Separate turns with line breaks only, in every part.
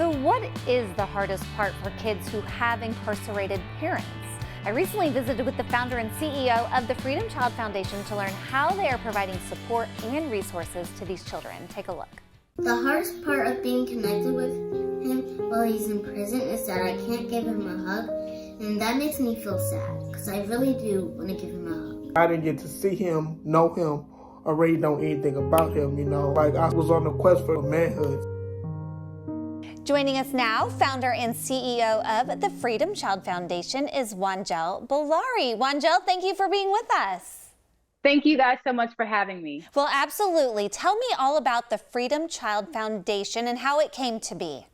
So, what is the hardest part for kids who have incarcerated parents? I recently visited with the founder and CEO of the Freedom Child Foundation to learn how they are providing support and resources to these children. Take a look.
The hardest part of being connected with him while he's in prison is that I can't give him a hug, and that makes me feel sad because I really do want to give him a hug.
I didn't get to see him, know him, or really know anything about him, Like I was on the quest for manhood.
Joining us now, founder and CEO of the Freedom Child Foundation is Wanjel Bellari. Wanjel, thank you for being with us.
Thank you guys so much for having me.
Well, absolutely. Tell me all about the Freedom Child Foundation and how it came to be.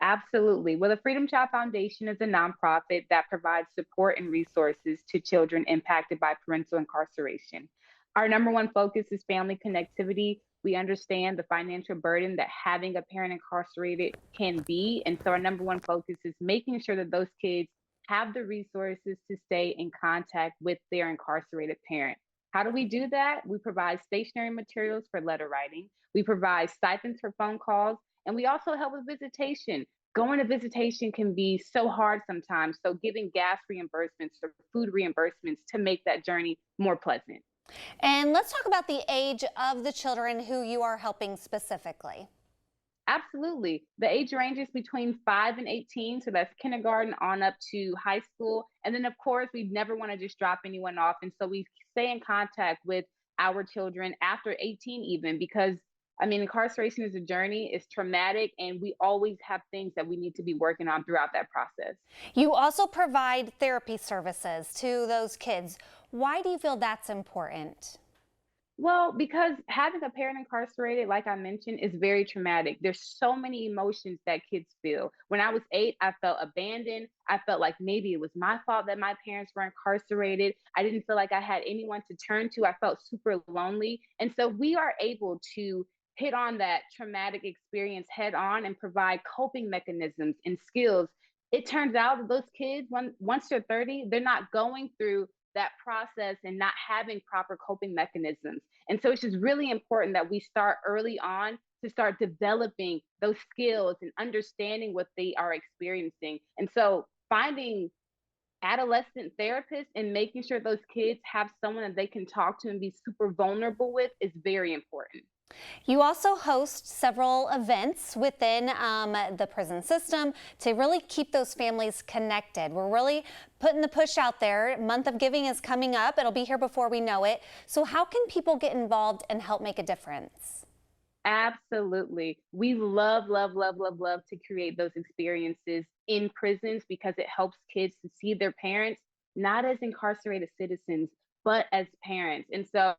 Absolutely. Well, the Freedom Child Foundation is a nonprofit that provides support and resources to children impacted by parental incarceration. Our number one focus is family connectivity. We understand the financial burden that having a parent incarcerated can be. And so our number one focus is making sure that those kids have the resources to stay in contact with their incarcerated parent. How do we do that? We provide stationery materials for letter writing. We provide stipends for phone calls. And we also help with visitation. Going to visitation can be so hard sometimes. So giving gas reimbursements or food reimbursements to make that journey more pleasant.
And let's talk about the age of the children who you are helping specifically.
Absolutely. The age ranges between 5 and 18. So that's kindergarten on up to high school. And then, of course, we never want to just drop anyone off. And so we stay in contact with our children after 18 even, because incarceration is a journey, it's traumatic, and we always have things that we need to be working on throughout that process.
You also provide therapy services to those kids. Why do you feel that's important?
Well, because having a parent incarcerated, like I mentioned, is very traumatic. There's so many emotions that kids feel. When I was 8, I felt abandoned. I felt like maybe it was my fault that my parents were incarcerated. I didn't feel like I had anyone to turn to. I felt super lonely. And so we are able to hit on that traumatic experience head on and provide coping mechanisms and skills. It turns out that those kids, once they're 30, they're not going through that process and not having proper coping mechanisms. And so it's just really important that we start early on to start developing those skills and understanding what they are experiencing. And so finding adolescent therapists and making sure those kids have someone that they can talk to and be super vulnerable with is very important.
You also host several events within the prison system to really keep those families connected. We're really putting the push out there. Month of Giving is coming up. It'll be here before we know it. So how can people get involved and help make a difference?
Absolutely. We love, love, love, love, love to create those experiences in prisons because it helps kids to see their parents not as incarcerated citizens, but as parents. And so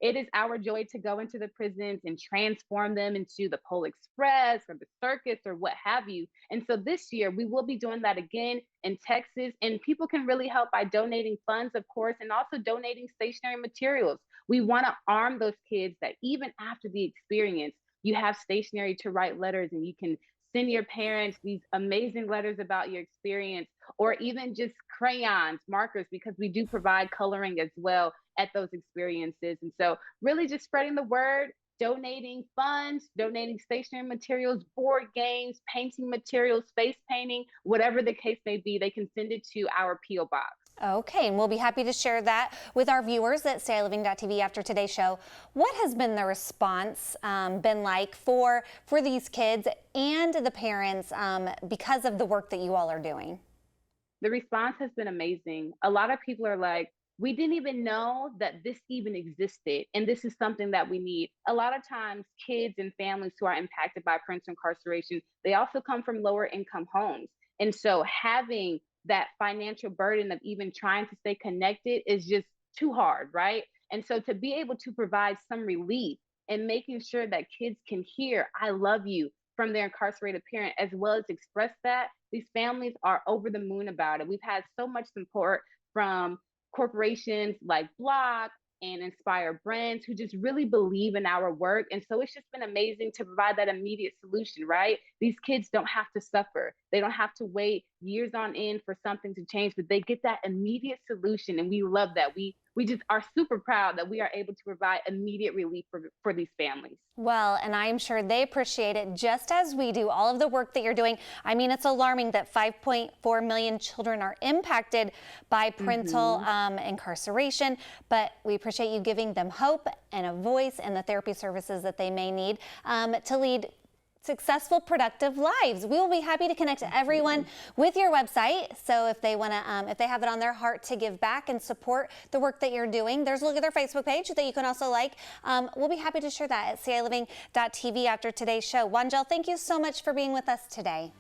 it is our joy to go into the prisons and transform them into the Pole Express or the circus or what have you. And so this year we will be doing that again in Texas, and people can really help by donating funds, of course, and also donating stationery materials. We want to arm those kids that even after the experience, you have stationery to write letters and you can send your parents these amazing letters about your experience, or even just crayons, markers, because we do provide coloring as well at those experiences. And so really just spreading the word, donating funds, donating stationery materials, board games, painting materials, face painting, whatever the case may be, they can send it to our P.O. Box.
Okay, and we'll be happy to share that with our viewers at StayLiving.tv after today's show. What has been the response been like for these kids and the parents because of the work that you all are doing?
The response has been amazing. A lot of people are like, we didn't even know that this even existed, and this is something that we need. A lot of times, kids and families who are impacted by parental incarceration, they also come from lower income homes. And so having that financial burden of even trying to stay connected is just too hard, right? And so to be able to provide some relief and making sure that kids can hear, I love you, from their incarcerated parent, as well as express that, these families are over the moon about it. We've had so much support from corporations like Block and Inspire Brands who just really believe in our work. And so it's just been amazing to provide that immediate solution, right? these kids don't have to suffer. They don't have to wait years on end for something to change, but they get that immediate solution. And we love that. We just are super proud that we are able to provide immediate relief for these families.
Well, and I'm sure they appreciate it just as we do, all of the work that you're doing. I mean, it's alarming that 5.4 million children are impacted by parental incarceration, but we appreciate you giving them hope and a voice and the therapy services that they may need to lead successful, productive lives. We will be happy to connect everyone with your website. So if they want to, if they have it on their heart to give back and support the work that you're doing, there's a look at their Facebook page that you can also like. We'll be happy to share that at CILiving.tv after today's show. Wanjel, thank you so much for being with us today.